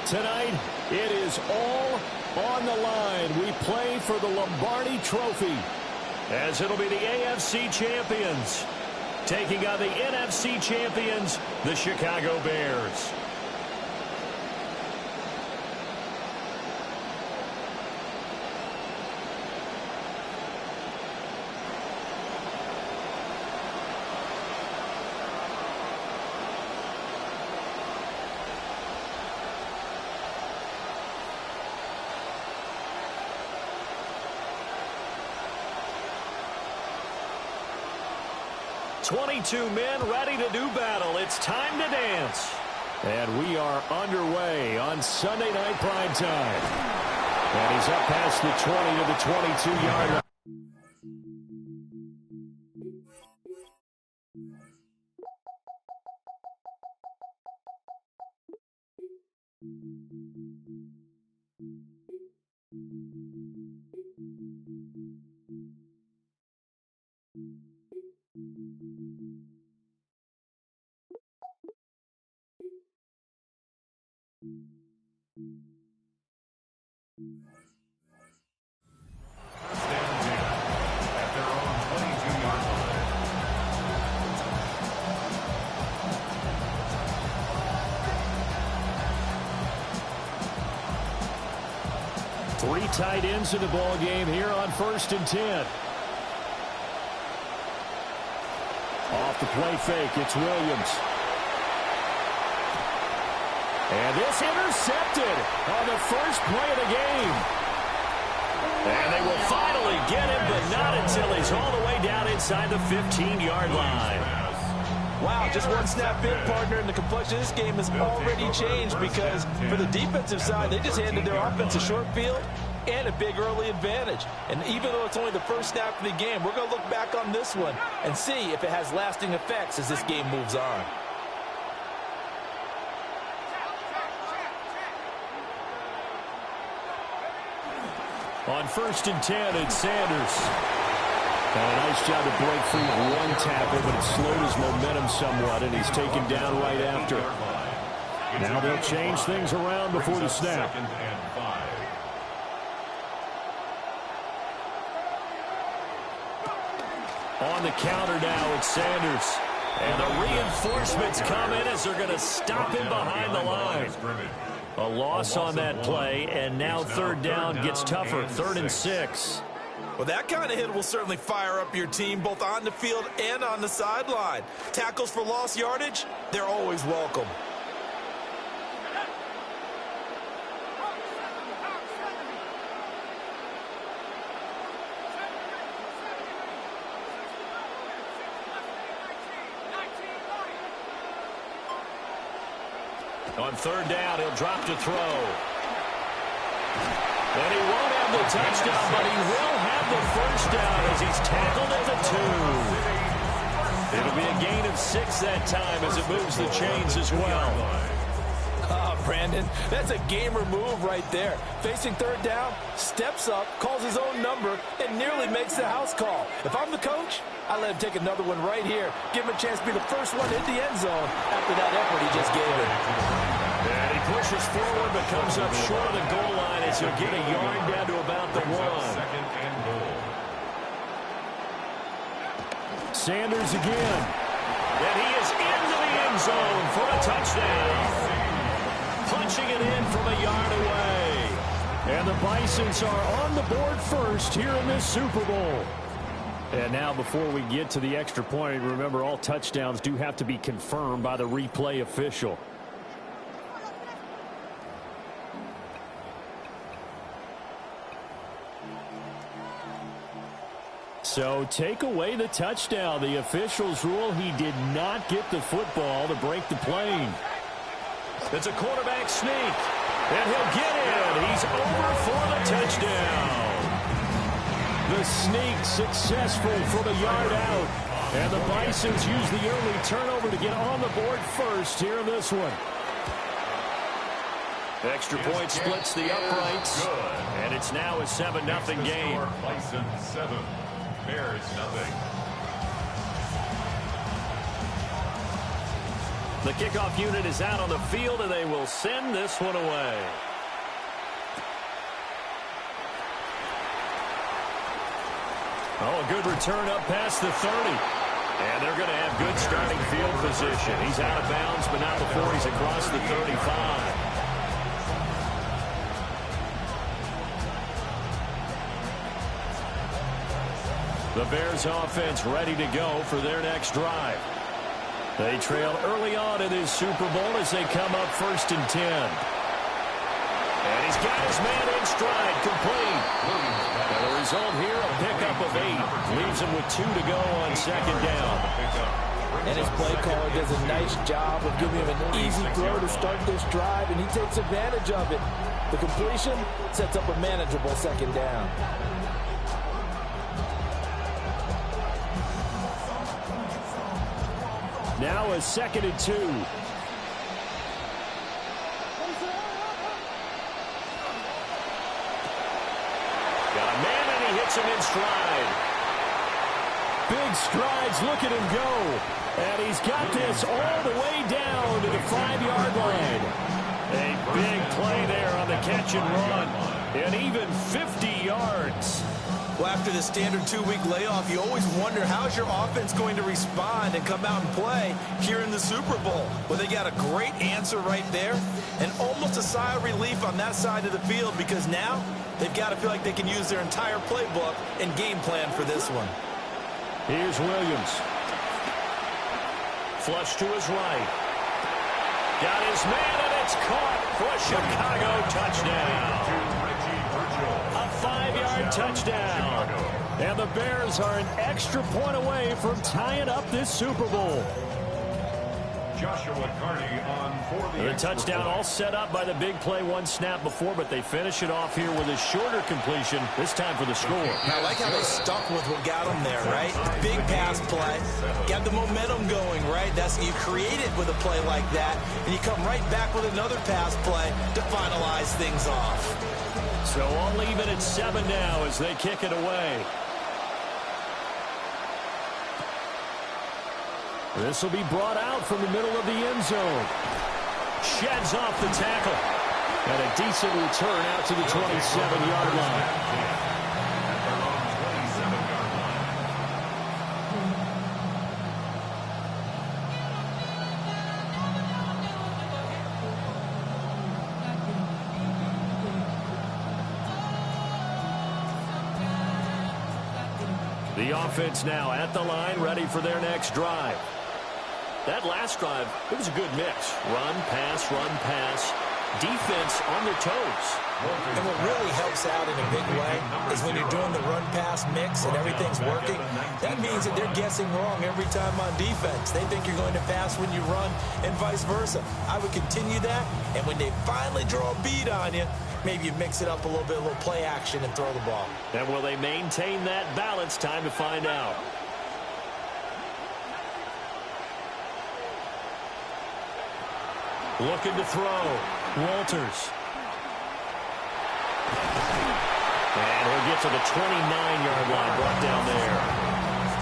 Tonight, it is all on the line. We play for the Lombardi Trophy, as it'll be the AFC champions taking on the NFC champions, the Chicago Bears. "22 men ready to do battle. It's time to dance." And we are underway on Sunday night primetime. And he's up past the 20 to the 22-yard line. Three tight ends in the ball game here on 1st and 10. Off the play fake, it's Williams. And this intercepted on the first play of the game. And they will finally get him, but not until he's all the way down inside the 15-yard line. Wow, just one snap in, partner, and the complexion of this game has already changed, because for the defensive side, they just handed their offense a short field and a big early advantage. And even though it's only the first snap of the game, we're going to look back on this one and see if it has lasting effects as this game moves on. On 1st and 10, it's Sanders. And a nice job to break free of one tackle, but it slowed his momentum somewhat, and he's taken down right after. Now they'll change things around before the snap. On the counter now, it's Sanders. And the reinforcements come in as they're going to stop him behind the line. A loss on that play, and now 3rd down gets tougher, 3rd and 6. Well, that kind of hit will certainly fire up your team, both on the field and on the sideline. Tackles for lost yardage, they're always welcome. On 3rd down, he'll drop to throw. And he won't have the touchdown, but he will have the 1st down as he's tackled at the 2. It'll be a gain of 6 that time as it moves the chains as well. Brandon, that's a gamer move right there. Facing 3rd down, steps up, calls his own number, and nearly makes the house call. If I'm the coach, I let him take another one right here. Give him a chance to be the first one in the end zone after that effort he just gave him. And he pushes forward but comes up short of the goal line as he'll get a yard down to about the 1. Sanders again. And he is into the end zone for a touchdown. Punching it in from a yard away. And the Bisons are on the board first here in this Super Bowl. And now before we get to the extra point, remember all touchdowns do have to be confirmed by the replay official. So take away the touchdown. The officials rule he did not get the football to break the plane. It's a quarterback sneak, and he'll get in. He's over for the touchdown. The sneak successful from a yard out. And the Bisons use the early turnover to get on the board first here in this one. Extra point splits the uprights, and it's now a 7-0 game. Bison 7, Bears 0. The kickoff unit is out on the field, and they will send this one away. Oh, a good return up past the 30. And they're going to have good starting field position. He's out of bounds, but not before he's across the 35. The Bears offense ready to go for their next drive. They trail early on in this Super Bowl as they come up 1st and 10. And he's got his man in stride, complete. And the result here, a pickup of 8. Leaves him with 2 to go on 2nd down. And his play caller does a nice job of giving him an easy throw to start this drive, and he takes advantage of it. The completion sets up a manageable 2nd down. Now a 2nd and 2. Got a man, and he hits him in stride. Big strides. Look at him go. And he's got this all the way down to the 5-yard line. A big play there on the catch and run. And even 50 yards. Well, after the standard 2-week layoff, you always wonder how's your offense going to respond and come out and play here in the Super Bowl. Well, they got a great answer right there and almost a sigh of relief on that side of the field because now they've got to feel like they can use their entire playbook and game plan for this one. Here's Williams. Flush to his right. Got his man, and it's caught for a Chicago touchdown. A 5-yard touchdown. And the Bears are an extra point away from tying up this Super Bowl. The touchdown all set up by the big play 1 snap before, but they finish it off here with a shorter completion, this time for the score. I like how they stuck with what got them there, right? Big pass play. Got the momentum going, right? That's you create it with a play like that, and you come right back with another pass play to finalize things off. So all even at 7 now as they kick it away. This will be brought out from the middle of the end zone. Sheds off the tackle. And a decent return out to the 27-yard line. The offense now at the line, ready for their next drive. That last drive, it was a good mix. Run, pass, defense on their toes. And what really helps out in a big way is when you're doing the run-pass mix and everything's working, that means that they're guessing wrong every time on defense. They think you're going to pass when you run and vice versa. I would continue that, and when they finally draw a bead on you, maybe you mix it up a little bit, a little play action, and throw the ball. And will they maintain that balance? Time to find out. Looking to throw. Walters. And he'll get to the 29-yard line, brought down there.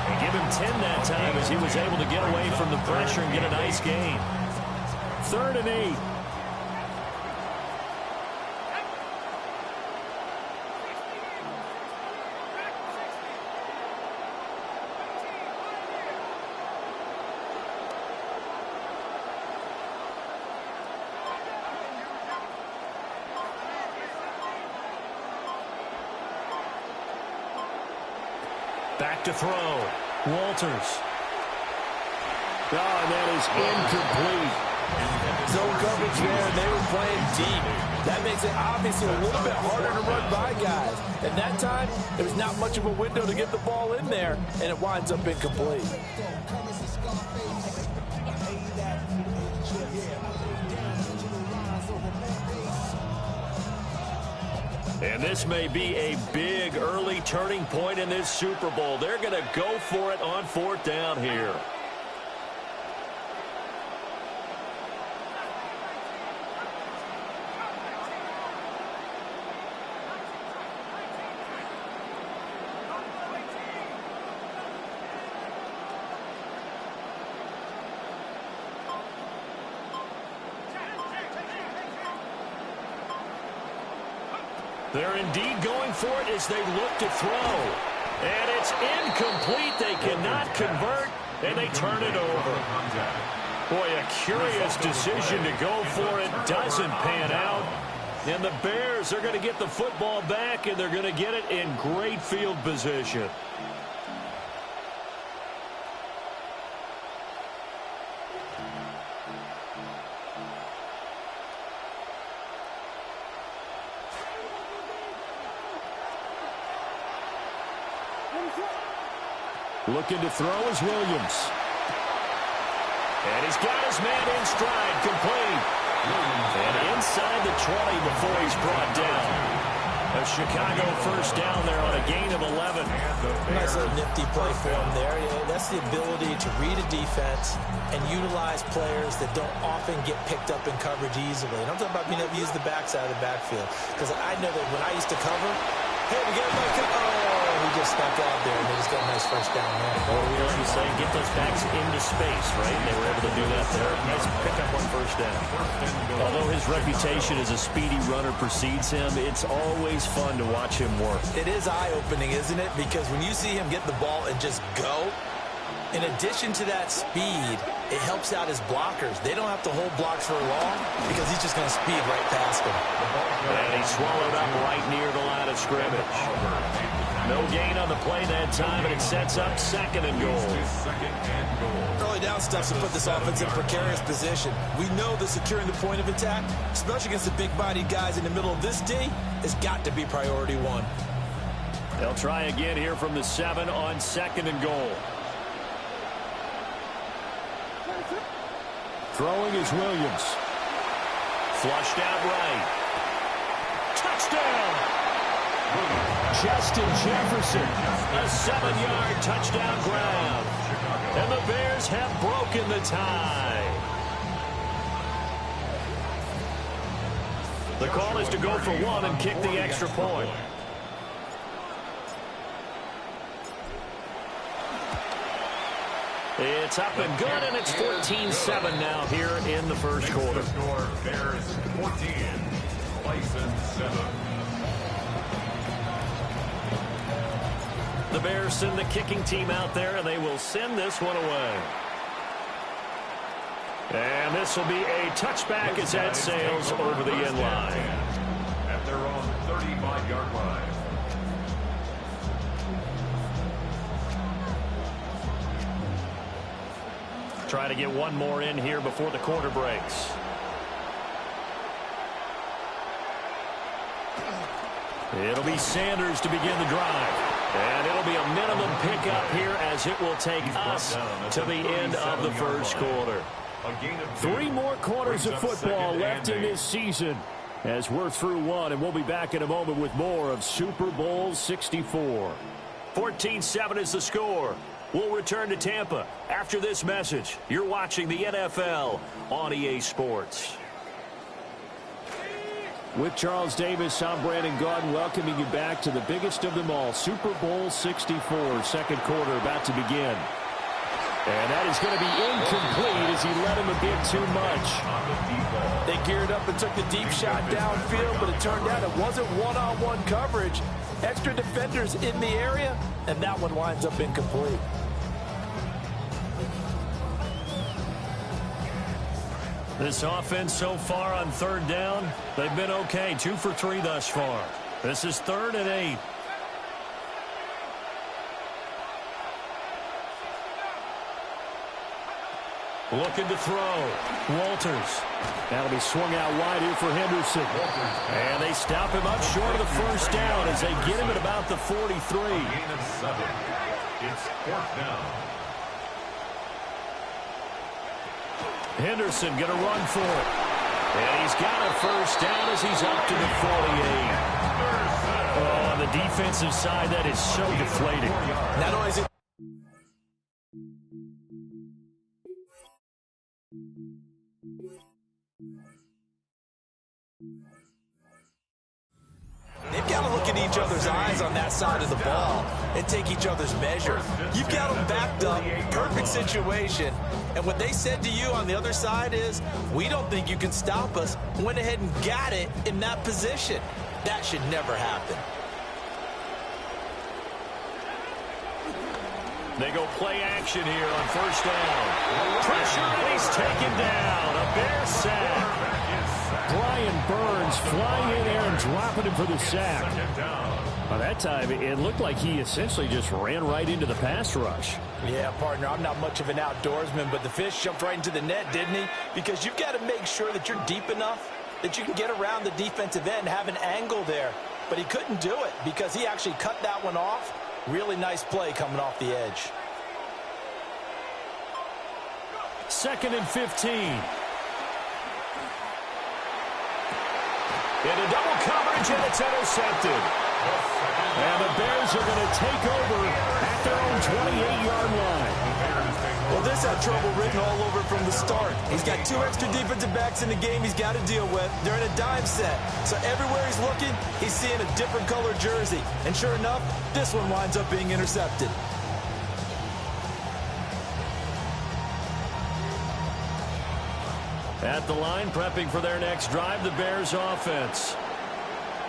And give him 10 that time as he was able to get away from the pressure and get a nice gain. 3rd and 8. Back to throw. Walters. Oh, and that is incomplete. Zone coverage there, and they were playing deep. That makes it obviously a little bit harder to run by guys. And that time, there was not much of a window to get the ball in there, and it winds up incomplete. And this may be a big early turning point in this Super Bowl. They're going to go for it on 4th down here. They're indeed going for it as they look to throw. And it's incomplete. They cannot convert, and they turn it over. Boy, a curious decision to go for it. Doesn't pan out. And the Bears are going to get the football back, and they're going to get it in great field position. Looking to throw is Williams. And he's got his man in stride, complete. And inside the 20 before he's brought down. A Chicago first down there on a gain of 11. Nice little nifty play for him there. You know, that's the ability to read a defense and utilize players that don't often get picked up in coverage easily. And I'm talking about being able to use the backside of the backfield. Because I know that when I used to cover, hey, we get a he just stepped out there, and they just got a nice first down there. Well, we like to say, get those backs into space, right? And they were able to do that there. Nice pickup on first down. Although his reputation as a speedy runner precedes him, it's always fun to watch him work. It is eye-opening, isn't it? Because when you see him get the ball and just go, in addition to that speed, it helps out his blockers. They don't have to hold blocks for long because he's just going to speed right past them. And he swallowed up right near the line of scrimmage. No gain on the play that time, and it sets up second and goal. Early down stuff to put this offense in precarious position. We know that securing the point of attack, especially against the big-bodied guys in the middle of this D, has got to be priority one. They'll try again here from the 7 on second and goal. Throwing is Williams. Flushed out right. Touchdown! Justin Jefferson, a 7-yard touchdown grab. And the Bears have broken the tie. The call is to go for one and kick the extra point. It's up and good, and it's 14-7 now here in the first quarter. Bears 14, Bison 7. The Bears send the kicking team out there, and they will send this one away. And this will be a touchback as that sails over the end line. At their own 35-yard line. Try to get one more in here before the quarter breaks. It'll be Sanders to begin the drive. And it'll be a minimum pickup here as it will take us to the end of the first quarter. 3 more quarters of football left in this season as we're through one, and we'll be back in a moment with more of Super Bowl 64. 14-7 is the score. We'll return to Tampa after this message. You're watching the NFL on EA Sports. With Charles Davis, I'm Brandon Gaudin, welcoming you back to the biggest of them all, Super Bowl 64, second quarter about to begin. And that is going to be incomplete as he let him a bit too much. They geared up and took the deep shot downfield, but it turned out it wasn't one-on-one coverage. Extra defenders in the area, and that one winds up incomplete. This offense so far on third down, they've been okay. 2 for 3 thus far. This is 3rd and 8. Looking to throw. Walters. That'll be swung out wide here for Henderson. And they stop him up short of the first down as they get him at about the 43. Gain of 7. It's 4th down. Henderson going to run for it. And he's got a first down as he's up to the 48. Oh, on the defensive side, that is so deflating. Not only is it they've got to look in each other's eyes on that side of the ball and take each other's measure. You've got them backed up, perfect situation, and what they said to you on the other side is, we don't think you can stop us. Went ahead and got it in that position. That should never happen. They go play action here on first down. Pressure, and he's taken down. A Bear sack. Brian Burns flying in there and dropping him for the sack. By that time, it looked like he essentially just ran right into the pass rush. Yeah, partner, I'm not much of an outdoorsman, but the fish jumped right into the net, didn't he? Because you've got to make sure that you're deep enough that you can get around the defensive end and have an angle there. But he couldn't do it because he actually cut that one off. Really nice play coming off the edge. 2nd and 15. Into double coverage, and it's intercepted. And the Bears are going to take over at their own 28-yard line. Well, this had trouble written all over from the start. He's got 2 extra defensive backs in the game he's got to deal with. They're in a dime set. So everywhere he's looking, he's seeing a different color jersey. And sure enough, this one winds up being intercepted. At the line, prepping for their next drive, the Bears offense.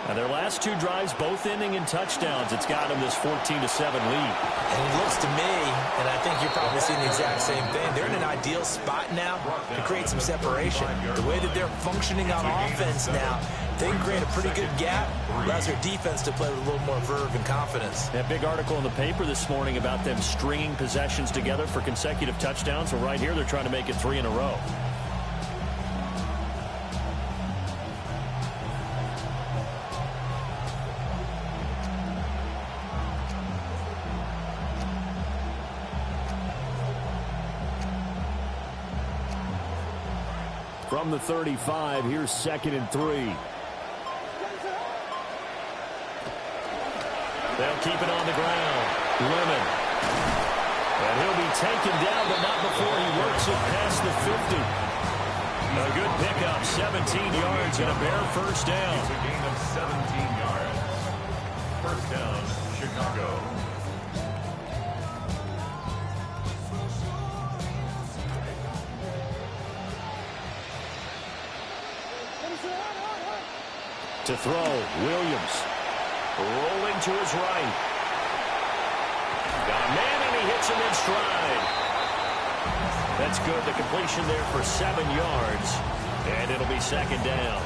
And their last 2 drives, both ending in touchdowns. It's got them this 14-7 lead. And it looks to me, and I think you're probably seeing the exact same thing, they're in an ideal spot now to create some separation. The way that they're functioning on offense now, they can create a pretty good gap, allows their defense to play with a little more verve and confidence. That big article in the paper this morning about them stringing possessions together for consecutive touchdowns. So right here, they're trying to make it 3 in a row. From the 35, here's 2nd and 3. They'll keep it on the ground. Lemon. And he'll be taken down, but not before he works it past the 50. A good pickup, 17 yards and a Bear first down. It's a gain of 17 yards. First down, Chicago. To throw, Williams. Rolling to his right. Got a man, and he hits him in stride. That's good. The completion there for 7 yards. And it'll be 2nd down.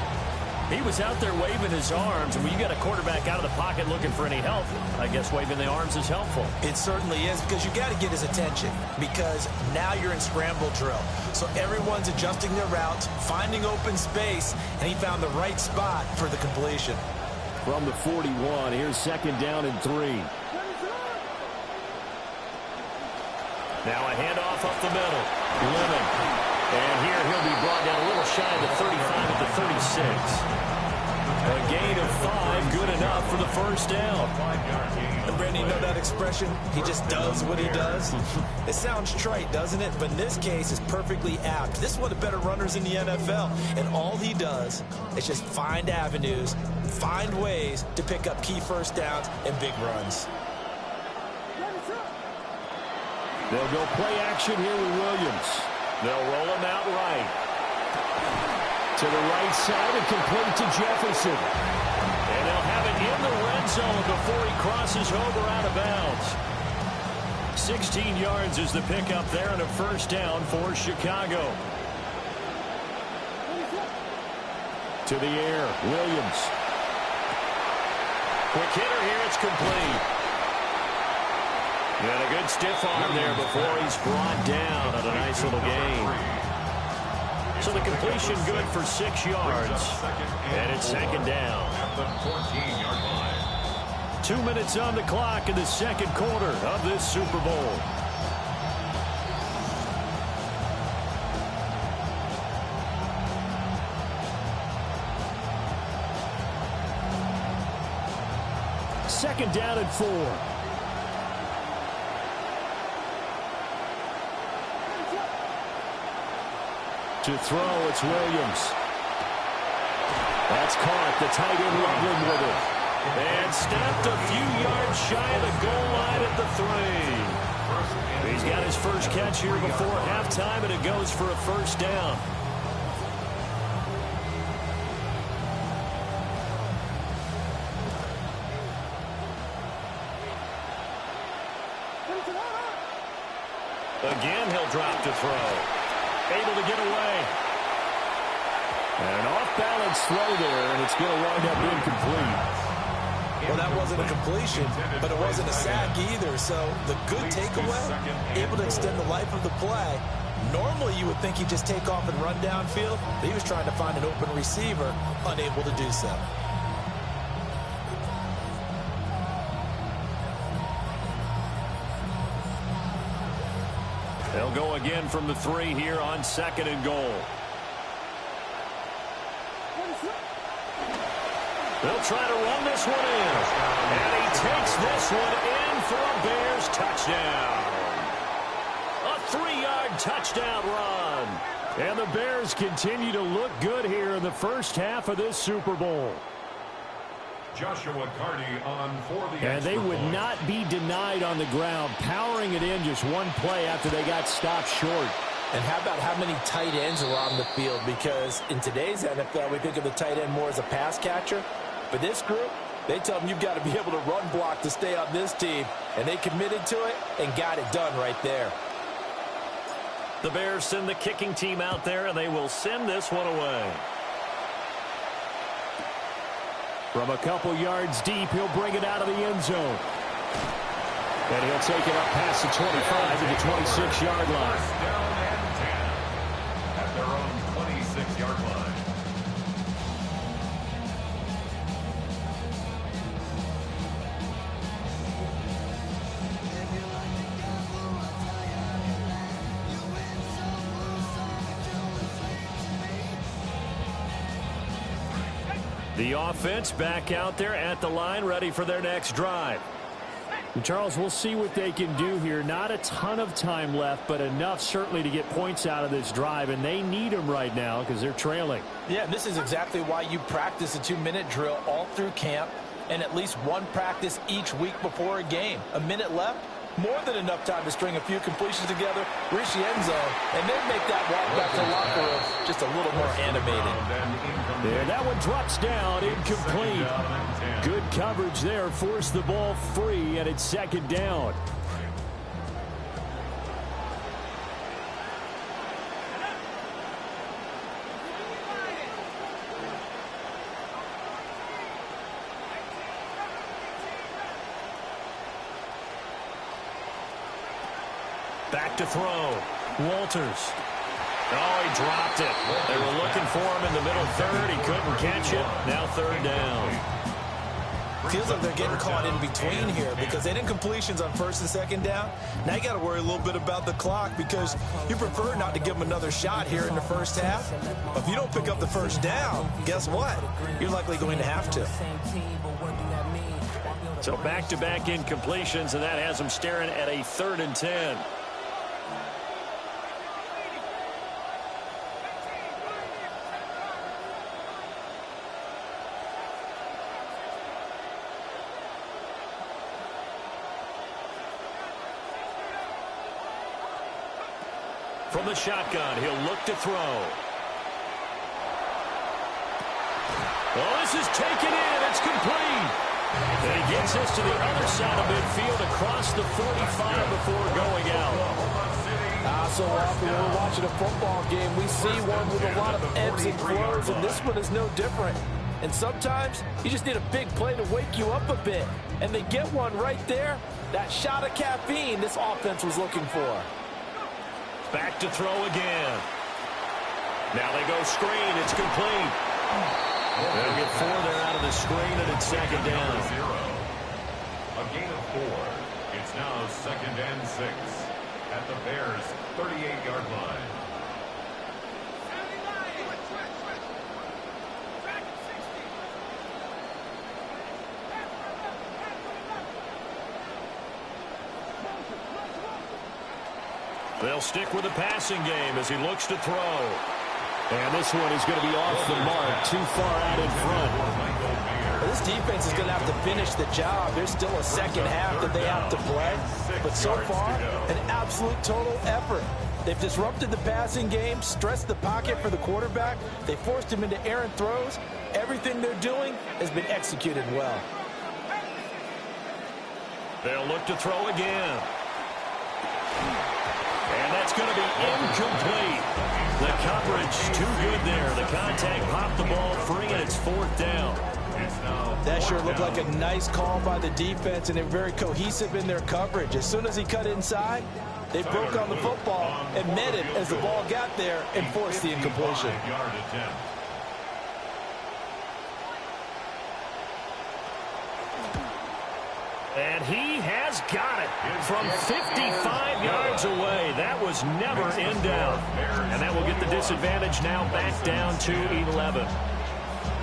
He was out there waving his arms, and when you got a quarterback out of the pocket looking for any help, I guess waving the arms is helpful. It certainly is, because you got to get his attention, because now you're in scramble drill. So everyone's adjusting their routes, finding open space, and he found the right spot for the completion. From the 41, here's 2nd down and 3. Now a handoff up the middle. Lemon. And here he'll be brought down a little shy of the 35 at the 36. A gain of 5, good enough for the first down. And Brandon, you know that expression? He just does what he does. It sounds trite, doesn't it? But in this case, it's perfectly apt. This is one of the better runners in the NFL. And all he does is just find avenues, find ways to pick up key first downs and big runs. They'll go play action here with Williams. They'll roll him out right. To the right side and complete to Jefferson. And they'll have it in the red zone before he crosses over out of bounds. 16 yards is the pickup there and a first down for Chicago. To the air, Williams. Quick hitter here, it's complete. And a good stiff arm there before he's brought down at a nice little gain. So the completion good for 6 yards. And it's 2nd down. At the 14-yard line. 2 minutes on the clock in the 2nd quarter of this Super Bowl. Second down and 4. To throw, it's Williams. That's caught. The tight end rumbling with it. And snapped a few yards shy of the goal line at the 3. He's got his first catch here before halftime, and it goes for a first down. Again, he'll drop to throw. Able to get away. And an off-balance throw there, and it's going to wind up incomplete. Well, that wasn't a completion, but it wasn't a sack either. So the good takeaway, able to extend the life of the play. Normally, you would think he'd just take off and run downfield, but he was trying to find an open receiver, unable to do so. They'll go again from the 3 here on 2nd and goal. They'll try to run this one in. And he takes this one in for a Bears touchdown. A 3-yard touchdown run. And the Bears continue to look good here in the first half of this Super Bowl. Joshua Carney on for the And they would not be denied on the ground, powering it in just one play after they got stopped short. And how about how many tight ends are on the field? Because in today's NFL, we think of the tight end more as a pass catcher. But this group, they tell them you've got to be able to run block to stay on this team. And they committed to it and got it done right there. The Bears send the kicking team out there, and they will send this one away. From a couple yards deep, he'll bring it out of the end zone. And he'll take it up past the 25 to the 26-yard line. First down and 10 at their own 26-yard line. The offense back out there at the line, ready for their next drive. And Charles, we'll see what they can do here. Not a ton of time left, but enough certainly to get points out of this drive, and they need them right now because they're trailing. Yeah, this is exactly why you practice a 2-minute drill all through camp and at least one practice each week before a game. A minute left, more than enough time to string a few completions together, reach the end zone, and then make that walk back to the locker room just a little more animated. Yeah, that one drops down, incomplete. Good coverage there, forced the ball free, and it's 2nd down. Back to throw. Walters. Oh, he dropped it. They were looking for him in the middle third. He couldn't catch it. Now 3rd down. Feels like they're getting caught in between here because they didn't completions on 1st and 2nd down. Now you got to worry a little bit about the clock because you prefer not to give them another shot here in the first half. But if you don't pick up the 1st down, guess what? You're likely going to have to. So back-to-back incompletions, and that has them staring at a 3rd and 10. From the shotgun, he'll look to throw. Oh, this is taken in. It's complete. And he gets this to the other side of midfield across the 45 before going out. So often when we're watching a football game, we see one with a lot of ebbs and flows, and this one is no different. And sometimes you just need a big play to wake you up a bit. And they get one right there. That shot of caffeine this offense was looking for. Back to throw again. Now they go screen. It's complete. They'll get 4 there out of the screen, and it's 2nd down. A gain of 4. It's now 2nd and 6 at the Bears' 38-yard line. They'll stick with the passing game as he looks to throw. And this one is going to be off the mark, too far out in front. Well, this defense is going to have to finish the job. There's still a 2nd half that they have to play. But so far, an absolute total effort. They've disrupted the passing game, stressed the pocket for the quarterback. They forced him into errant throws. Everything they're doing has been executed well. They'll look to throw again. And that's going to be incomplete. The coverage too good there. The contact popped the ball free, and it's 4th down. That sure looked like a nice call by the defense, and they're very cohesive in their coverage. As soon as he cut inside, they broke on the football and met it as the ball got there and forced the incompletion. And he has got it from 55 yards away. That was never in doubt. And that will get the disadvantage now back down to 11.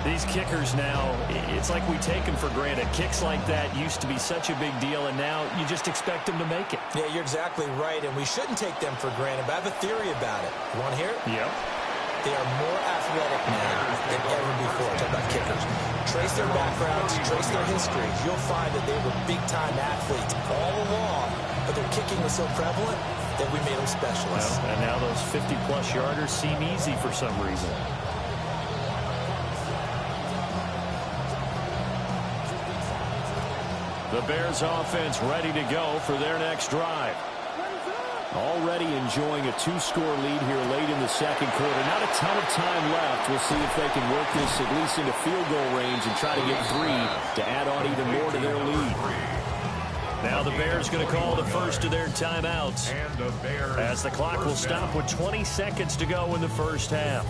These kickers now, it's like we take them for granted. Kicks like that used to be such a big deal, and now you just expect them to make it. Yeah, you're exactly right, and we shouldn't take them for granted. But I have a theory about it. You want to hear it? Yep. They are more athletic now than ever before. Talk about kickers. Trace their backgrounds, trace their histories. You'll find that they were big-time athletes all along, but their kicking was so prevalent that we made them specialists. Well, and now those 50-plus yarders seem easy for some reason. The Bears offense ready to go for their next drive. Already enjoying a 2-score lead here late in the second quarter. Not a ton of time left. We'll see if they can work this at least into field goal range and try to get 3 to add on even more to their lead. Now the Bears going to call the first of their timeouts as the clock will stop with 20 seconds to go in the first half.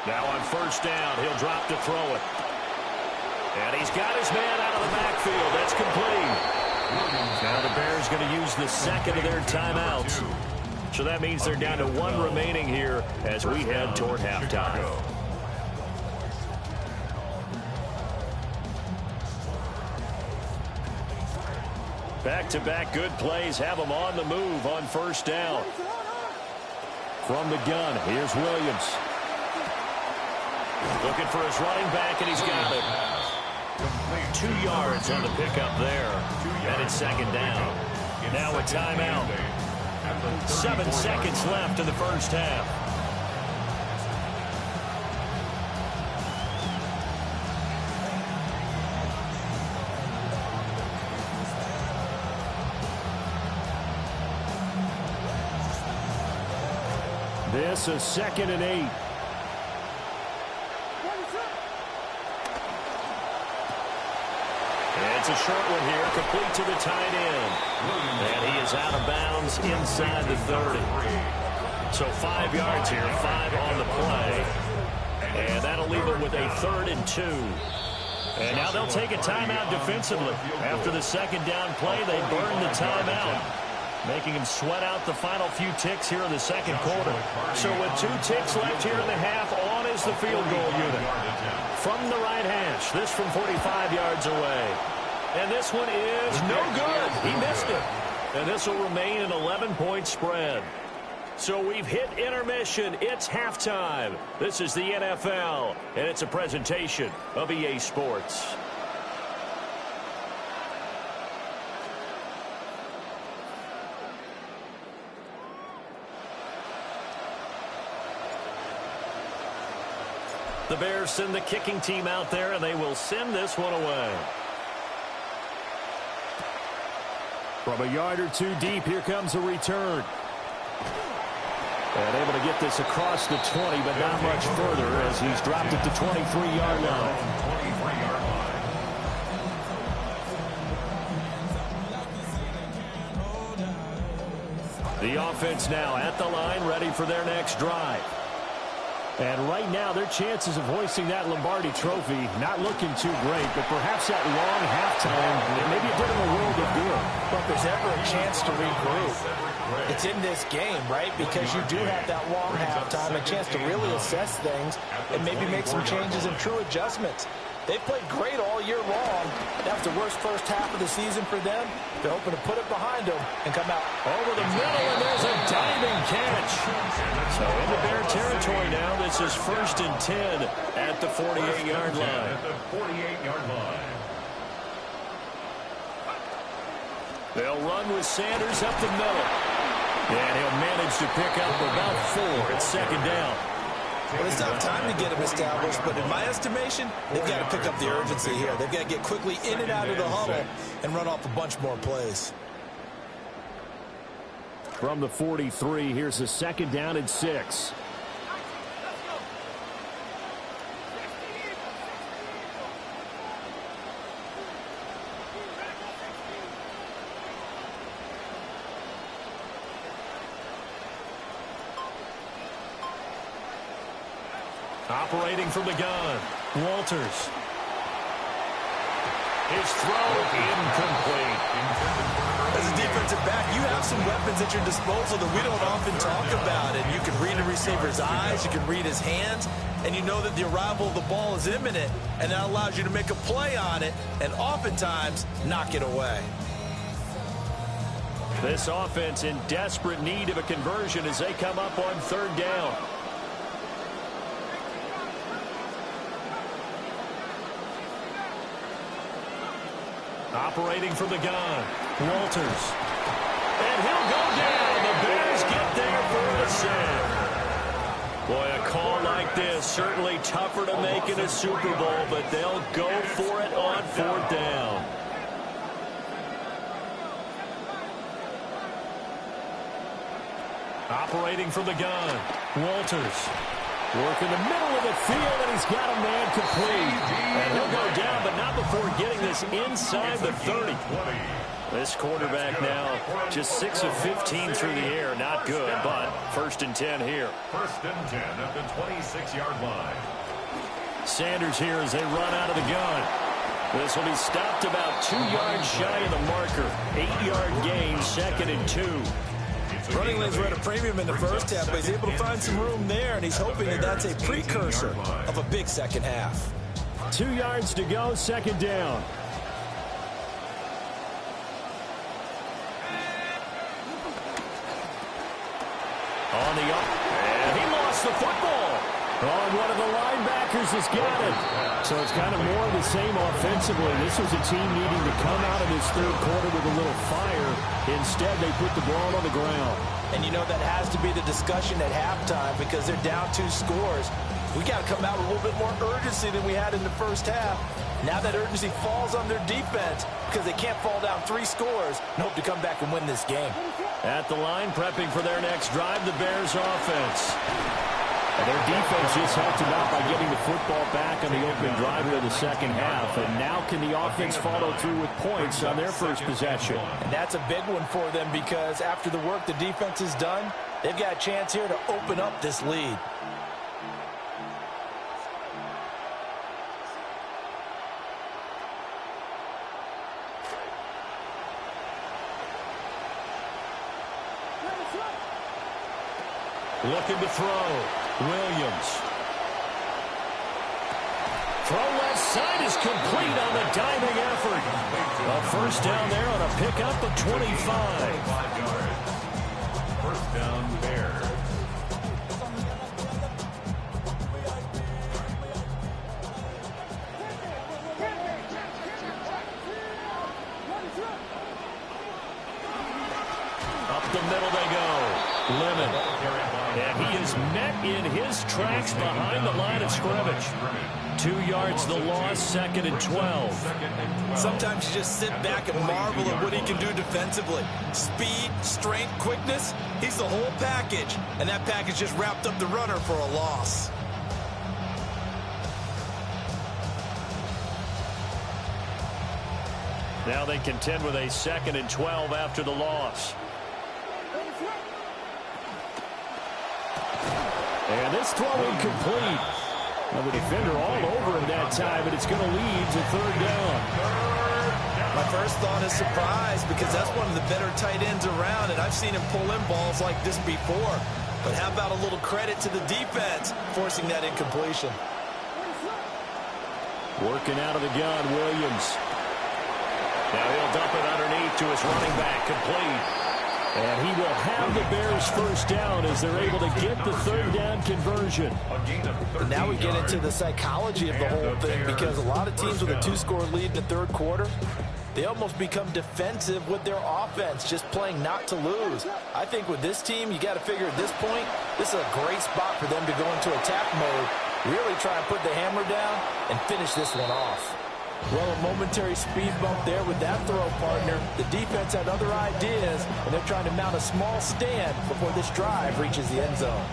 Now on first down, he'll drop to throw it. And he's got his man out of the backfield. That's complete. Now the Bears going to use the second of their timeouts. So that means they're down to 1 remaining here as we head toward halftime. Back-to-back good plays have them on the move on first down. From the gun, here's Williams. Looking for his running back, and he's got it. 2 yards on the pickup there. And it's second down. Now a timeout. 7 seconds left in the first half. This is 2nd and 8. It's a short one here, complete to the tight end. And he is out of bounds inside the 30. So 5 yards here, 5 on the play. And that'll leave it with a 3rd and 2. And now they'll take a timeout defensively. After the second down play, they burn the timeout, making him sweat out the final few ticks here in the second quarter. So with 2 ticks left here in the half, on is the field goal unit. From the right hash, this from 45 yards away. And this one is no good. He missed it. And this will remain an 11-point spread. So we've hit intermission. It's halftime. This is the NFL, and it's a presentation of EA Sports. The Bears send the kicking team out there, and they will send this one away. From a yard or 2 deep, here comes a return. And able to get this across the 20, but not much further as he's dropped it to 23-yard line. The offense now at the line, ready for their next drive. And right now, their chances of hoisting that Lombardi trophy not looking too great, but perhaps that long halftime, maybe it did them a world of good. Well, if there's ever a chance to regroup, it's in this game, right? Because you do have that long halftime, a chance to really assess things and maybe make some changes and true adjustments. They've played great all year long. That was the worst first half of the season for them. They're hoping to put it behind them and come out over the middle, and there's a diving catch. So into Bear territory now. This is 1st and 10 at the 48-yard line. They'll run with Sanders up the middle. And he'll manage to pick up about 4 at second down. Well, it's not time to get him established, but in my estimation, they've got to pick up the urgency here. They've got to get quickly in and out of the huddle and run off a bunch more plays. From the 43, here's a second down and 6. Operating from the gun, Walters. His throw incomplete. As a defensive back, you have some weapons at your disposal that we don't often talk about. And you can read a receiver's eyes, you can read his hands, and you know that the arrival of the ball is imminent, and that allows you to make a play on it and oftentimes knock it away. This offense in desperate need of a conversion as they come up on third down. Operating from the gun, Walters. And he'll go down. The Bears get there for a save. Boy, a call like this, certainly tougher to make in a Super Bowl, but they'll go for it on fourth down. Operating from the gun, Walters. Work in the middle of the field, and he's got a man complete. And he'll go down, but not before getting this inside the 30. This quarterback now just 6 of 15 through the air. Not good, but 1st and 10 here. 1st and 10 at the 26-yard line. Sanders here as they run out of the gun. This will be stopped about 2 yards shy of the marker. 8-yard gain, 2nd and 2. Running lanes were at a premium in the first half, but he's able to find some room there, and he's hoping that that's a precursor of a big second half. 2 yards to go, 2nd down. On the up, and he lost the football. Oh, one of the linebackers has got it. So it's kind of more of the same offensively. This was a team needing to come out of this third quarter with a little fire. Instead, they put the ball on the ground. And you know that has to be the discussion at halftime because they're down 2 scores. We got to come out with a little bit more urgency than we had in the first half. Now that urgency falls on their defense because they can't fall down 3 scores and hope to come back and win this game. At the line, prepping for their next drive, the Bears offense. And their defense just helped them out by getting the football back on the opening drive of the second half. And now can the offense follow through with points on their first possession? And that's a big one for them because after the work the defense has done, they've got a chance here to open up this lead. Looking to throw. Williams. Throw left side is complete on the diving effort. A first down there on a pickup of 25. 1st down, Bears. Up the middle they go. Lemon. And he is met in his tracks behind the line of scrimmage. 2 yards the loss, 2nd and 12. Sometimes you just sit back and marvel at what he can do defensively. Speed, strength, quickness, he's the whole package. And that package just wrapped up the runner for a loss. Now they contend with a 2nd and 12 after the loss. And this throw incomplete. Now the defender all over him that time, but it's going to lead to 3rd down. My first thought is surprise because that's one of the better tight ends around, and I've seen him pull in balls like this before. But how about a little credit to the defense forcing that incompletion? Working out of the gun, Williams. Now he'll dump it underneath to his running back, complete. And he will have the Bears first down as they're able to get the 3rd down conversion. And now we get into the psychology of the whole thing because a lot of teams with a 2-score lead in the 3rd quarter, they almost become defensive with their offense, just playing not to lose. I think with this team, you got to figure at this point, this is a great spot for them to go into attack mode, really try and put the hammer down and finish this one off. Well, a momentary speed bump there with that throw, partner. The defense had other ideas, and they're trying to mount a small stand before this drive reaches the end zone.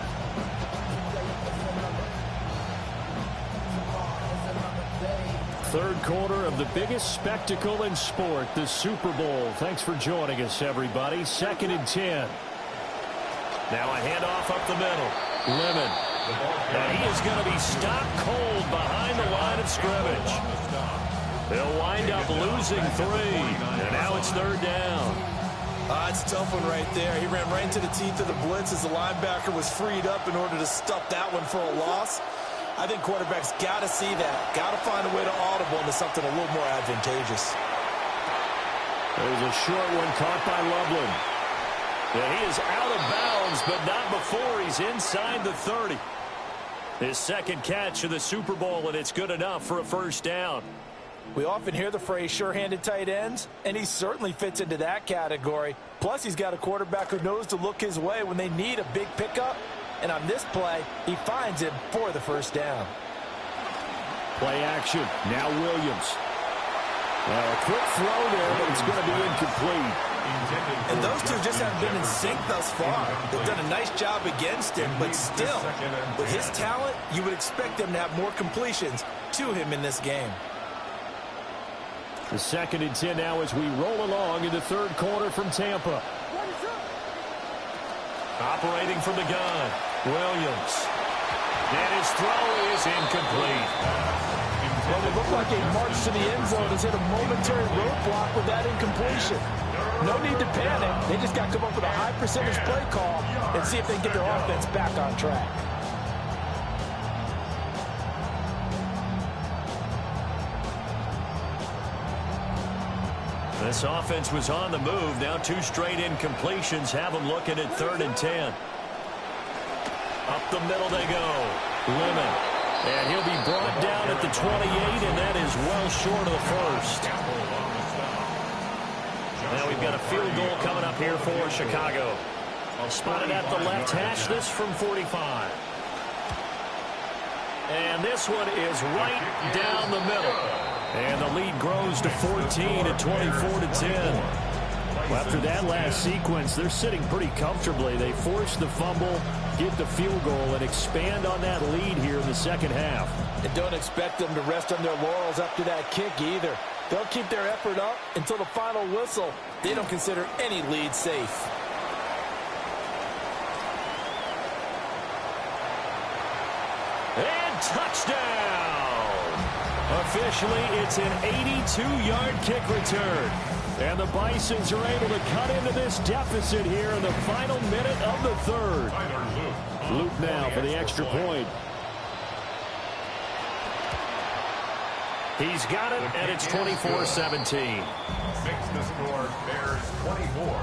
Third quarter of the biggest spectacle in sport, the Super Bowl. Thanks for joining us, everybody. 2nd and 10. Now a handoff up the middle. Lemon. And he is going to be stopped cold behind the line of scrimmage. They'll wind up losing 3. And now it's 3rd down. It's a tough one right there. He ran right into the teeth of the blitz as the linebacker was freed up in order to stuff that one for a loss. I think quarterbacks got to see that. Got to find a way to audible into something a little more advantageous. There's a short one caught by Loveland. And he is out of bounds, but not before he's inside the 30. His second catch of the Super Bowl, and it's good enough for a first down. We often hear the phrase sure-handed tight ends, and he certainly fits into that category. Plus, he's got a quarterback who knows to look his way when they need a big pickup. And on this play, he finds him for the first down. Play action. Now Williams. Well, a quick throw there, but it's going to be incomplete. And those two just haven't been in sync thus far. They've done a nice job against him, but still, with his talent, you would expect them to have more completions to him in this game. The 2nd and 10 now as we roll along in the third quarter from Tampa. Operating from the gun, Williams. And his throw is incomplete. Well, it looked like a march to the end zone has hit a momentary roadblock with that incompletion. No need to panic. They just got to come up with a high percentage play call and see if they can get their offense back on track. This offense was on the move. Now 2 straight incompletions have them looking at 3rd and 10. Up the middle they go. Lemon. And he'll be brought down at the 28, and that is well short of the first. Now we've got a field goal coming up here for Chicago. Spotted at the left hash, this from 45. And this one is right down the middle. And the lead grows to 14 at 24-10. Well, after that last sequence, they're sitting pretty comfortably. They force the fumble, get the field goal, and expand on that lead here in the second half. And don't expect them to rest on their laurels after that kick either. They'll keep their effort up until the final whistle. They don't consider any lead safe. And touchdown! Officially, it's an 82-yard kick return. And the Bisons are able to cut into this deficit here in the final minute of the third. Luke now for the extra point. He's got it, and it's 24-17. Makes the score Bears 24,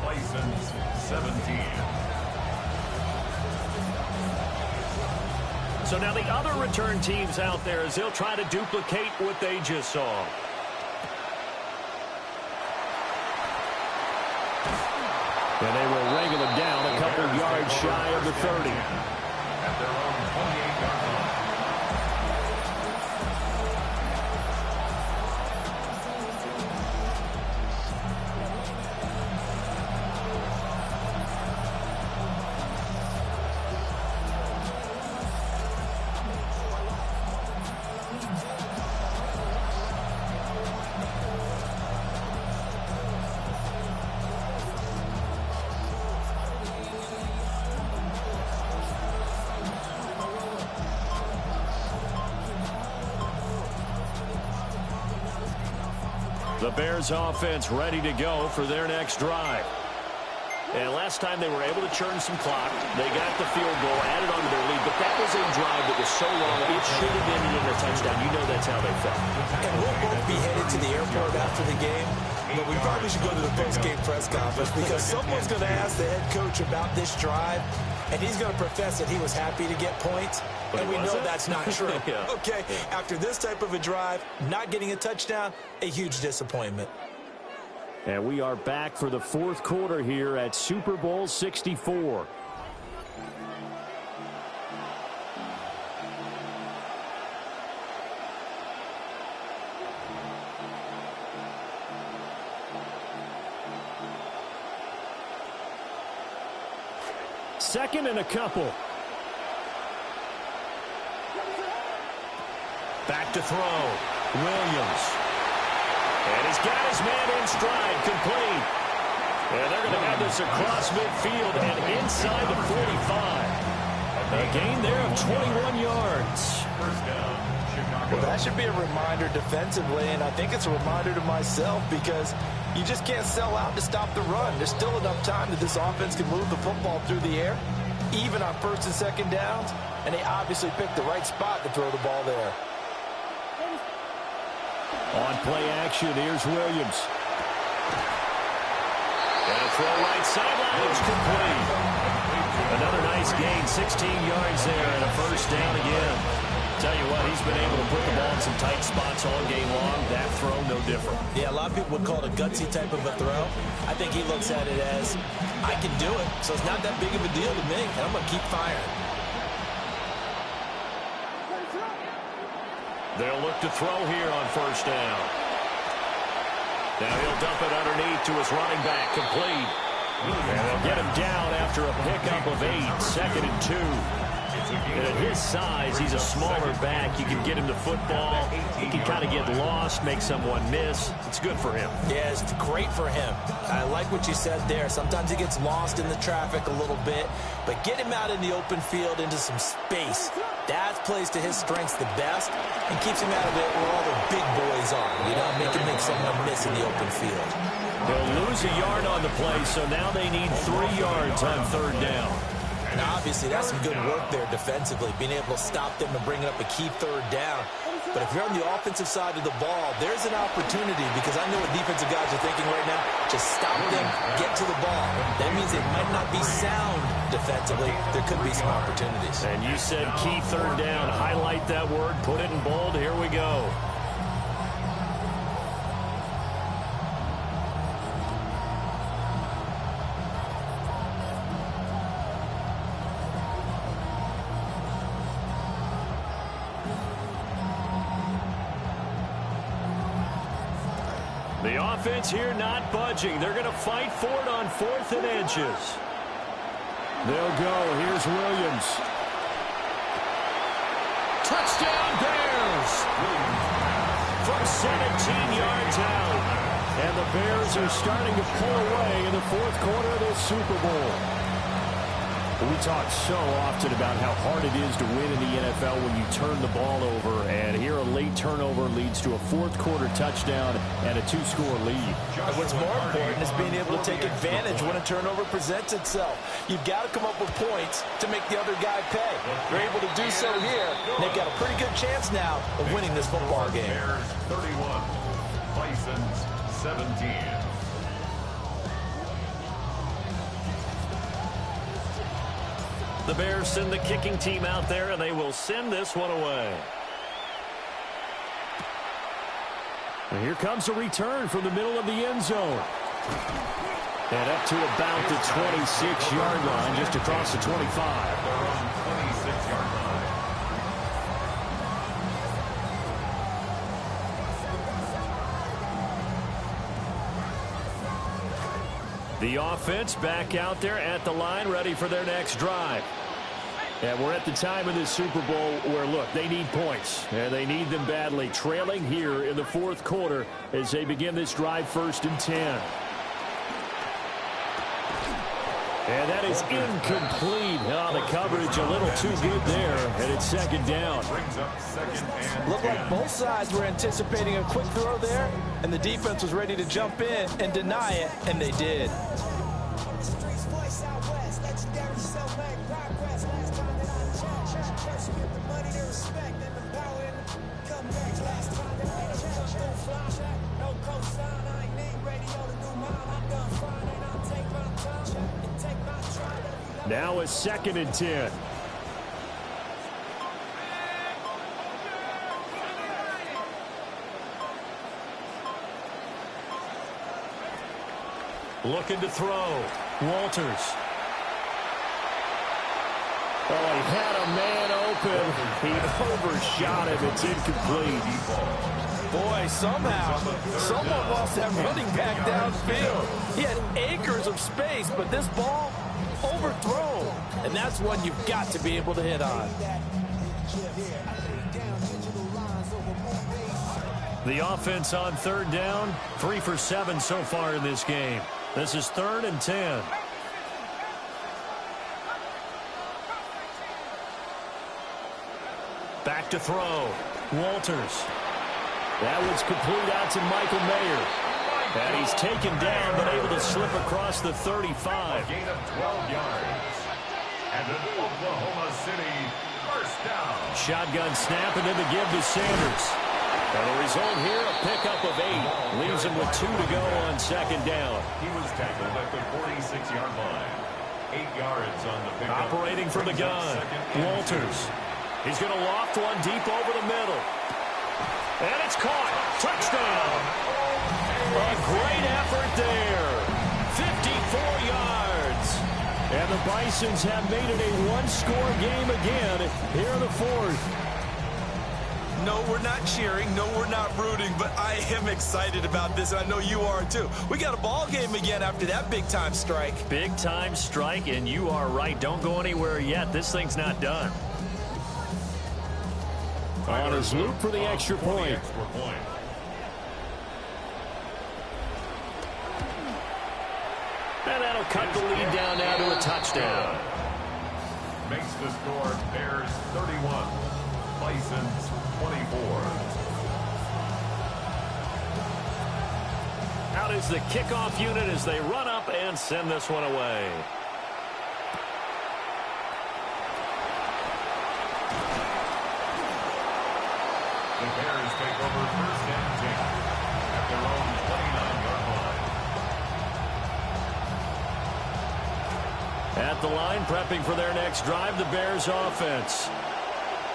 Bisons 17. So now the other return teams out there as they'll try to duplicate what they just saw. And they will wrangle them down a couple yards shy of the 30. At their own 28-yard line. The Bears offense ready to go for their next drive. And last time they were able to churn some clock. They got the field goal, added on to their lead, but that was a drive that was so long, it should have ended in a touchdown. You know that's how they felt. And we'll both be headed to the airport after the game, but we probably should go to the post-game press conference because someone's going to ask the head coach about this drive, and he's going to profess that he was happy to get points. And we know that's not true. Yeah. Okay, after this type of a drive, not getting a touchdown, a huge disappointment. And we are back for the fourth quarter here at Super Bowl 64. Second and a couple. Back to throw. Williams. And he's got his man in stride, complete. And they're going to have this across midfield and inside the 45. A gain there of 21 yards. Well, that should be a reminder defensively, and I think it's a reminder to myself because you just can't sell out to stop the run. There's still enough time that this offense can move the football through the air, even on first and second downs, and they obviously picked the right spot to throw the ball there. On play action, here's Williams. And a throw right sideline is complete. Another nice gain, 16 yards there, and a first down again. Tell you what, he's been able to put the ball in some tight spots all game long. That throw, no different. Yeah, a lot of people would call it a gutsy type of a throw. I think he looks at it as, I can do it, so it's not that big of a deal to me, and I'm going to keep firing. They'll look to throw here on first down. Now he'll dump it underneath to his running back, complete. And they'll get him down after a pickup of 8, second and 2. And at his size, he's a smaller back. You can get him the football. He can kind of get lost, make someone miss. It's good for him. Yeah, it's great for him. I like what you said there. Sometimes he gets lost in the traffic a little bit, but get him out in the open field into some space. That plays to his strengths the best and keeps him out of it where all the big boys are. You know, make someone miss in the open field. They'll lose a yard on the play, so now they need 3 yards on third down. And obviously, that's some good work there defensively, being able to stop them and bring up a key third down. But if you're on the offensive side of the ball, there's an opportunity because I know what defensive guys are thinking right now. Just stop them, get to the ball. That means they might not be sound defensively. There could be some opportunities. And you said key third down. Highlight that word, put it in bold. Here we go. The offense here not budging. They're going to fight for it on 4th and inches. They'll go. Here's Williams. Touchdown Bears! From 17 yards out. And the Bears are starting to pull away in the 4th quarter of this Super Bowl. We talk so often about how hard it is to win in the NFL when you turn the ball over, and here a late turnover leads to a 4th quarter touchdown and a 2-score lead. And what's more important is being able to take advantage when a turnover presents itself. You've got to come up with points to make the other guy pay. They're able to do so here, and they've got a pretty good chance now of winning this football game. Bears 31, Bisons 17. The Bears send the kicking team out there, and they will send this one away. And here comes a return from the middle of the end zone. And up to about the 26-yard line, just across the 25. They're on 26-yard line. The offense back out there at the line, ready for their next drive. And we're at the time of this Super Bowl where, look, they need points. And they need them badly, trailing here in the 4th quarter as they begin this drive 1st and 10. And that is incomplete. Oh, the coverage a little too good there, and it's 2nd down. Brings up 2nd and 10. Looked like both sides were anticipating a quick throw there, and the defense was ready to jump in and deny it, and they did. Now a 2nd and 10. Looking to throw. Walters. Oh, he had a man open. He overshot him. It's incomplete. Boy, somehow, someone lost that running back downfield. He had acres of space, but this ball overthrown. And that's one you've got to be able to hit on. The offense on third down, 3 for 7 so far in this game. This is 3rd and 10. Back to throw. Walters. That one's complete out to Michael Mayer. And he's taken down but able to slip across the 35. A gain of 12 yards. And an Oklahoma City first down. Shotgun snap and then the give to Sanders. And the result here, a pickup of 8. Leaves him with 2 to go on second down. He was tackled at the 46-yard line. 8 yards on the pickup. Operating from the gun. Walters. He's going to loft one deep over the middle. And it's caught. Touchdown. A great effort there. 54 yards. And the Bisons have made it a one-score game again here in the 4th. No, we're not cheering. No, we're not rooting. But I am excited about this, and I know you are too. We got a ball game again after that big-time strike. Big-time strike, and you are right. Don't go anywhere yet. This thing's not done. On his loop for the extra point. And that'll cut the lead down now to a touchdown. Makes the score Bears 31, Bisons 24. Out is the kickoff unit as they run up and send this one away. The Bears take over first and 10 at their own 29-yard line. At the line, prepping for their next drive, the Bears offense.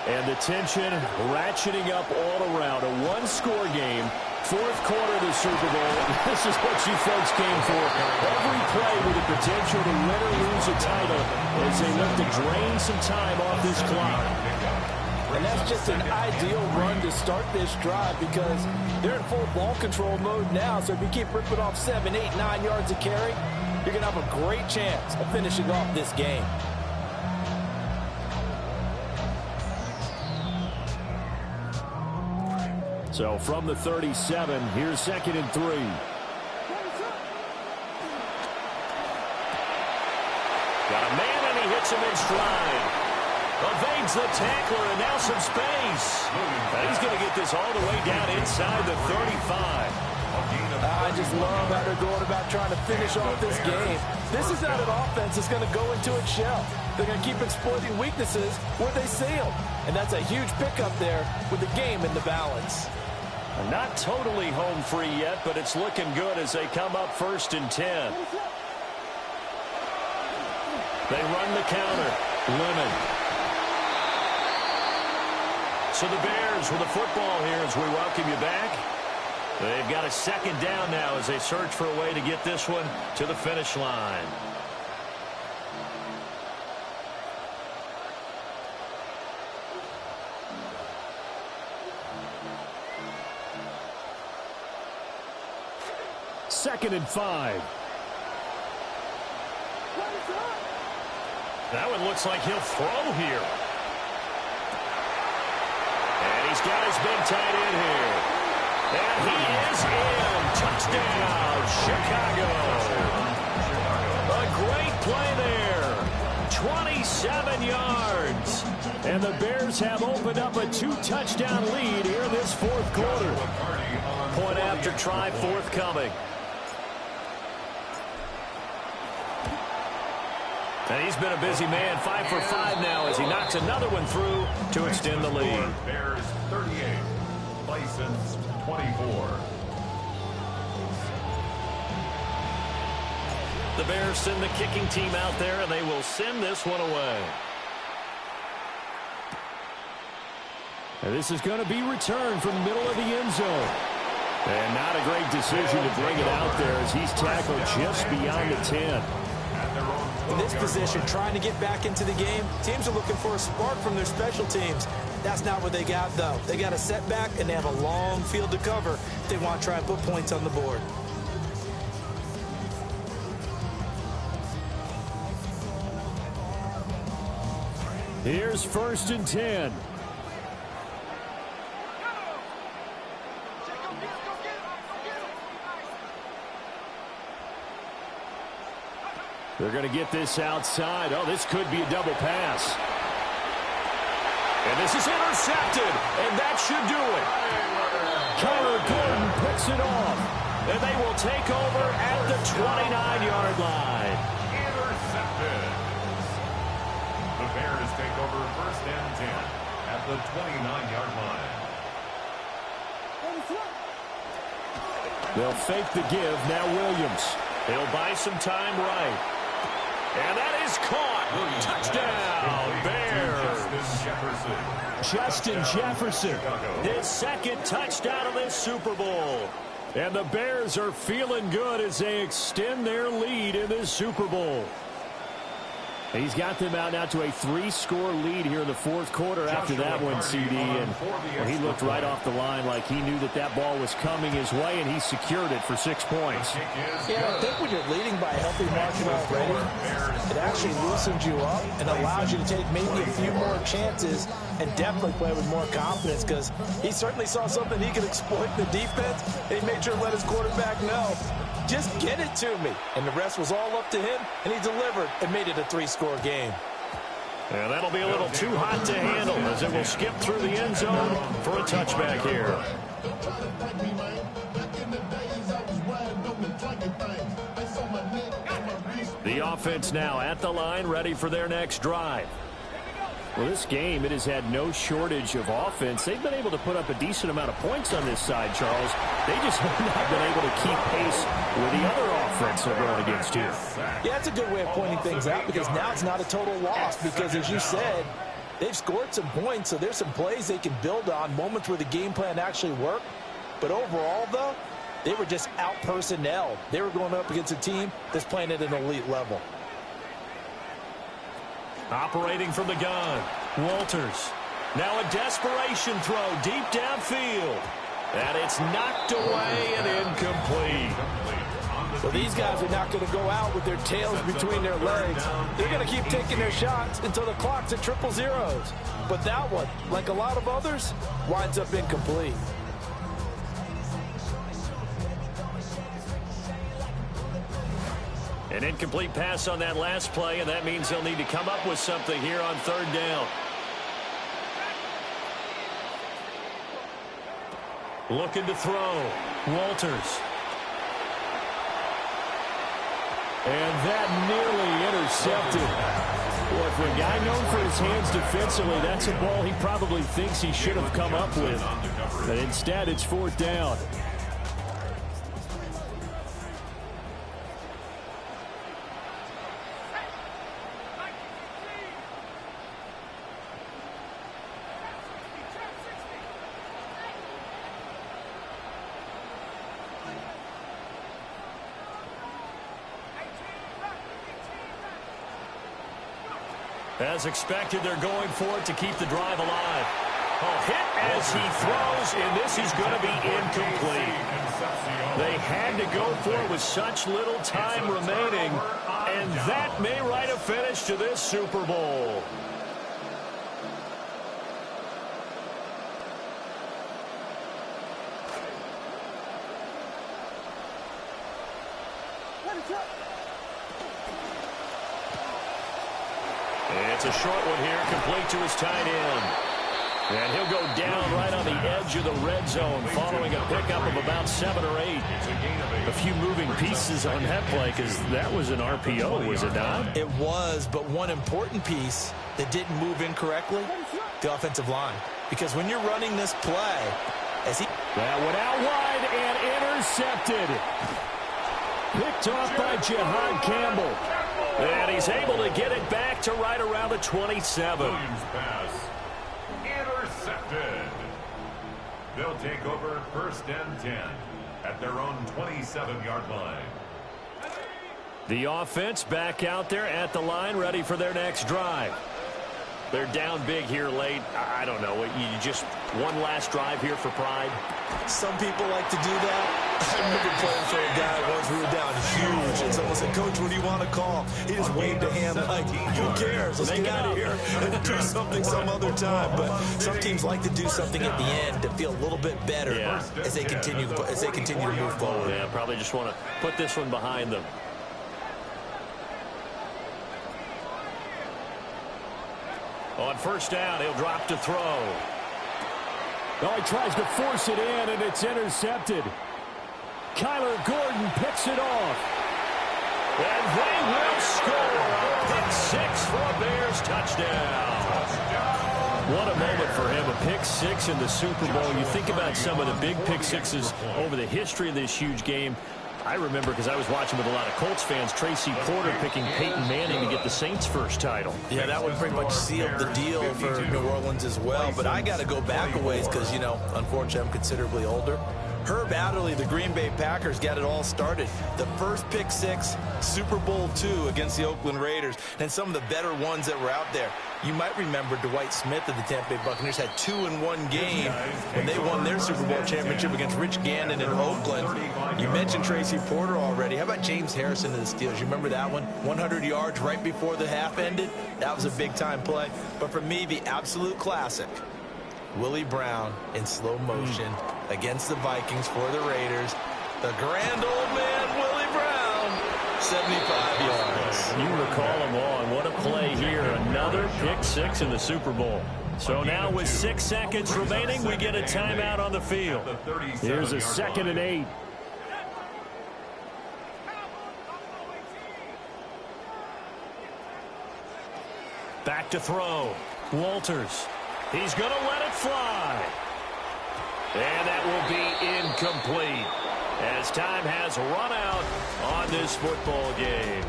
And the tension ratcheting up all around. A one-score game, 4th quarter of the Super Bowl. This is what you folks came for. Every play with the potential to win or lose a title as they look to drain some time off this clock. And that's just an ideal run to start this drive because they're in full ball control mode now. So if you keep ripping off 7, 8, 9 yards of carry, you're going to have a great chance of finishing off this game. So from the 37, here's 2nd and 3. Got a man and he hits him in stride. Evades the tackler and now some space. And he's going to get this all the way down inside the 35. I just love how they're going about trying to finish off this game. This is not an offense that's going to go into its shell. They're going to keep exploiting weaknesses where they see them. And that's a huge pickup there with the game in the balance. Not totally home free yet, but it's looking good as they come up 1st and 10. They run the counter. Lemon. So the Bears with the football here as we welcome you back. They've got a 2nd down now as they search for a way to get this one to the finish line. Second and 5. That one looks like he'll throw here. And he's got his big tight end here. And he is in. Touchdown, Chicago. A great play there. 27 yards. And the Bears have opened up a 2-touchdown lead here in this 4th quarter. Point after try forthcoming. And he's been a busy man, 5 for 5 now as he knocks another one through to extend the lead. Bears 38, Bisons 24. The Bears send the kicking team out there, and they will send this one away. And this is going to be returned from the middle of the end zone. And not a great decision to bring it out there as he's tackled just beyond the 10. In this position, trying to get back into the game, teams are looking for a spark from their special teams. That's not what they got, though. They got a setback, and they have a long field to cover if they want to try and put points on the board. Here's 1st and 10. They're going to get this outside. Oh, this could be a double pass. And this is intercepted, and that should do it. Kyler Gordon picks it off, and they will take over at the 29-yard line. Intercepted. The Bears take over 1st and 10 at the 29-yard line. They'll fake the give. Now Williams. He'll buy some time right. And that is caught. Touchdown, Bears. Justin Jefferson, his 2nd touchdown of this Super Bowl. And the Bears are feeling good as they extend their lead in this Super Bowl. He's got them out now to a 3-score lead here in the 4th quarter after that one, CD. And he looked right off the line like he knew that ball was coming his way, and he secured it for 6 points. Yeah, I think when you're leading by a healthy margin already, it actually loosens you up and allows you to take maybe a few more chances and definitely play with more confidence, because he certainly saw something he could exploit in the defense, and he made sure to let his quarterback know, just get it to me. And the rest was all up to him, and he delivered and made it a 3-score game. And that'll be a little too hot to handle as it will skip through the end zone for a touchback here. The offense now at the line, ready for their next drive. Well, this game, it has had no shortage of offense. They've been able to put up a decent amount of points on this side, Charles. They just have not been able to keep pace with the other offense they're going against here. Yeah, that's a good way of pointing things out, because now it's not a total loss, because as you said, they've scored some points, so there's some plays they can build on, moments where the game plan actually worked. But overall, though, they were just out-personnel. They were going up against a team that's playing at an elite level. Operating from the gun, Walters. Now a desperation throw deep downfield. And it's knocked away and incomplete. So these guys are not going to go out with their tails between their legs. They're going to keep taking their shots until the clock's at 000. But that one, like a lot of others, winds up incomplete. An incomplete pass on that last play, and that means they'll need to come up with something here on 3rd down. Looking to throw. Walters. And that nearly intercepted. Boy, for a guy known for his hands defensively, that's a ball he probably thinks he should have come up with. But instead, it's 4th down. As expected, they're going for it to keep the drive alive. Oh, hit as he throws, and this is going to be incomplete. They had to go for it with such little time remaining, and that may write a finish to this Super Bowl. It's a short one here, complete to his tight end. And he'll go down right on the edge of the red zone following a pickup of about 7 or 8. A few moving pieces on that play because that was an RPO, was it not? It was, but one important piece that didn't move incorrectly, the offensive line. Because when you're running this play, as he... That went out wide and intercepted. Picked off by Jihad Campbell. And he's able to get it back to right around the 27. Williams pass intercepted. They'll take over 1st and 10 at their own 27-yard line. The offense back out there at the line, ready for their next drive. They're down big here late. I don't know. You just one last drive here for pride. Some people like to do that. I remember playing for a guy once. We were down huge, and someone said, "Coach, what do you want to call?" He just waved a hand like, "Who cares? Let's get out of here and do something some other time." But some teams like to do something at the end to feel a little bit better as they continue to move forward. Yeah, probably just want to put this one behind them. On 1st down, he'll drop to throw. Oh, he tries to force it in, and it's intercepted. Kyler Gordon picks it off. And they will score. A pick 6 for a Bears touchdown. What a moment for him. A pick 6 in the Super Bowl. You think about some of the big pick 6s over the history of this huge game. I remember, because I was watching with a lot of Colts fans, Tracy Porter picking Peyton Manning to get the Saints' first title. Yeah, that would pretty much seal the deal for New Orleans as well. But I got to go back a ways because, you know, unfortunately I'm considerably older. Herb Adderley, the Green Bay Packers, got it all started. The first pick 6, Super Bowl II against the Oakland Raiders, and some of the better ones that were out there. You might remember Dwight Smith of the Tampa Bay Buccaneers had 2 in one game when they won their Super Bowl championship against Rich Gannon in Oakland. You mentioned Tracy Porter already. How about James Harrison of the Steelers? You remember that one? 100 yards right before the half ended? That was a big-time play. But for me, the absolute classic, Willie Brown in slow motion against the Vikings for the Raiders. The grand old man, Willie Brown, 75 yards. You recall them on. What a play here. Another pick 6 in the Super Bowl. So now with 6 seconds remaining, we get a timeout on the field. Here's a 2nd and 8. Back to throw. Walters. He's going to let it fly. And that will be incomplete as time has run out on this football game.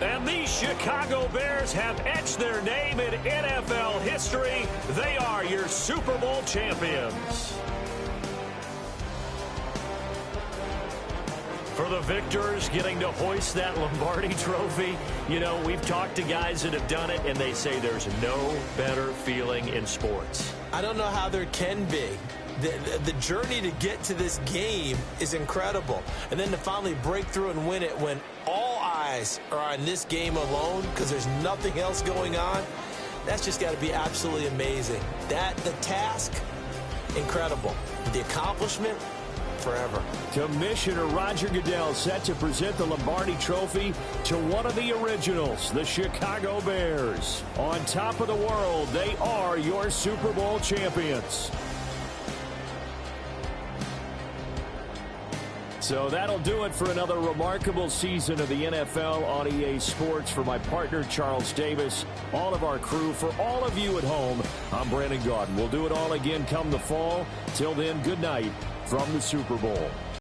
And the Chicago Bears have etched their name in NFL history. They are your Super Bowl champions. For the victors, getting to hoist that Lombardi trophy, you know, we've talked to guys that have done it, and they say there's no better feeling in sports. I don't know how there can be. The journey to get to this game is incredible. And then to finally break through and win it when all eyes are on this game alone because there's nothing else going on, that's just got to be absolutely amazing. The task, incredible. The accomplishment, forever. Commissioner Roger Goodell set to present the Lombardi Trophy to one of the originals, the Chicago Bears. On top of the world, they are your Super Bowl champions. So that'll do it for another remarkable season of the NFL on EA Sports. For my partner, Charles Davis, all of our crew, for all of you at home, I'm Brandon Gaudin. We'll do it all again come the fall. Till then, good night from the Super Bowl.